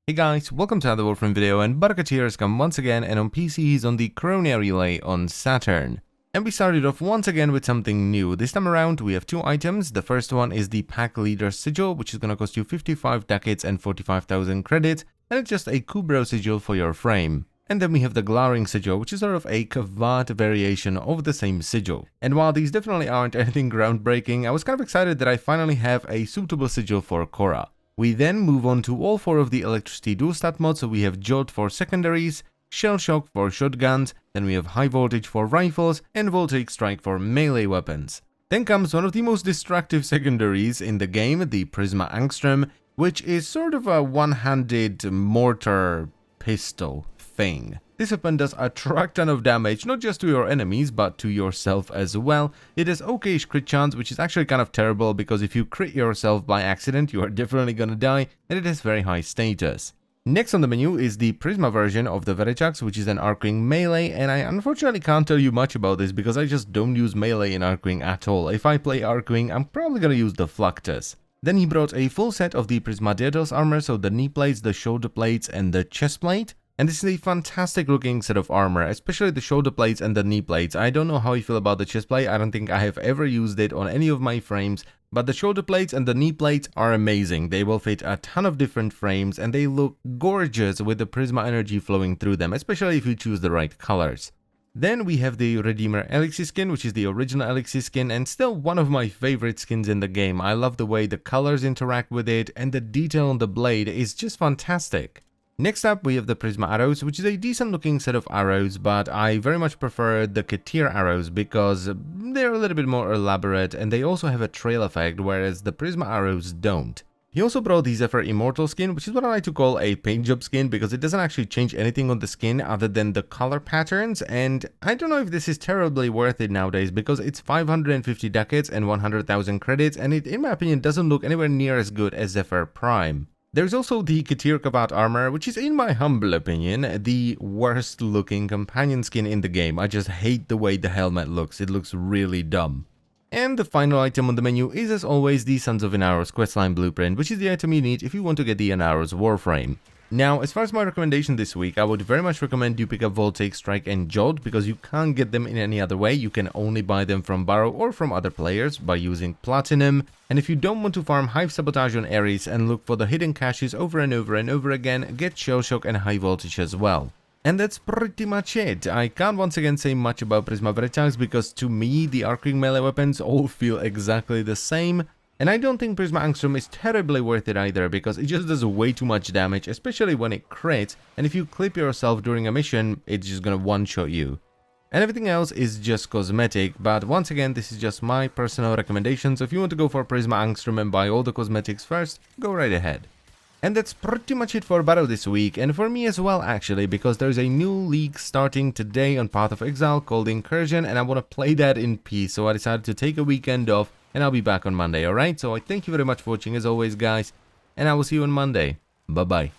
Hey guys, welcome to another Warframe video, and Baro here has come once again, and on PC he's on the Corona Relay on Saturn. And we started off once again with something new. This time around we have two items. The first one is the Pack Leader Sigil, which is gonna cost you 55 ducats and 45,000 credits, and it's just a Baro sigil for your frame. And then we have the Glaring Sigil, which is sort of a Kavad variation of the same sigil. And while these definitely aren't anything groundbreaking, I was kind of excited that I finally have a suitable sigil for Korra. We then move on to all four of the electricity dual stat mods, so we have Jolt for secondaries, Shell Shock for shotguns, then we have High Voltage for rifles, and Voltaic Strike for melee weapons. Then comes one of the most destructive secondaries in the game, the Prismo Arrows, which is sort of a one-handed mortar pistol thing. This weapon does a truck ton of damage, not just to your enemies, but to yourself as well. It has okayish crit chance, which is actually kind of terrible, because if you crit yourself by accident, you are definitely gonna die, and it has very high status. Next on the menu is the Prisma version of the Verichax, which is an Arcwing melee, and I unfortunately can't tell you much about this, because I just don't use melee in Arcwing at all. If I play Arcwing, I'm probably gonna use the Fluctus. Then he brought a full set of the Prisma Arrows armor, so the knee plates, the shoulder plates, and the chest plate. And this is a fantastic looking set of armor, especially the shoulder plates and the knee plates. I don't know how you feel about the chest plate, I don't think I have ever used it on any of my frames, but the shoulder plates and the knee plates are amazing. They will fit a ton of different frames and they look gorgeous with the Prisma energy flowing through them, especially if you choose the right colors. Then we have the Redeemer Aleksey skin, which is the original Aleksey skin and still one of my favorite skins in the game. I love the way the colors interact with it and the detail on the blade is just fantastic. Next up we have the Prismo Arrows, which is a decent looking set of arrows, but I very much prefer the Katir arrows because they're a little bit more elaborate and they also have a trail effect, whereas the Prismo Arrows don't. He also brought the Zephyr Immortal skin, which is what I like to call a paint job skin because it doesn't actually change anything on the skin other than the color patterns, and I don't know if this is terribly worth it nowadays because it's 550 ducats and 100,000 credits, and it in my opinion doesn't look anywhere near as good as Zephyr Prime. There's also the Katir Kavad armor, which is in my humble opinion the worst looking companion skin in the game. I just hate the way the helmet looks, it looks really dumb. And the final item on the menu is as always the Sons of Inaros questline blueprint, which is the item you need if you want to get the Inaros Warframe. Now, as far as my recommendation this week, I would very much recommend you pick up Voltaic Strike and Jolt because you can't get them in any other way. You can only buy them from Baro or from other players by using Platinum. And if you don't want to farm Hive Sabotage on Ares and look for the hidden caches over and over and over again, get Shell Shock and High Voltage as well. And that's pretty much it. I can't once again say much about Prismo Verichax because to me the Arcwing melee weapons all feel exactly the same. And I don't think Prismo Arrows is terribly worth it either because it just does way too much damage, especially when it crits, and if you clip yourself during a mission, it's just gonna one-shot you. And everything else is just cosmetic, but once again, this is just my personal recommendation, so if you want to go for Prismo Arrows and buy all the cosmetics first, go right ahead. And that's pretty much it for Baro this week, and for me as well actually, because there's a new league starting today on Path of Exile called Incursion, and I want to play that in peace, so I decided to take a weekend off, and I'll be back on Monday, alright? So I thank you very much for watching as always guys, and I will see you on Monday. Bye bye.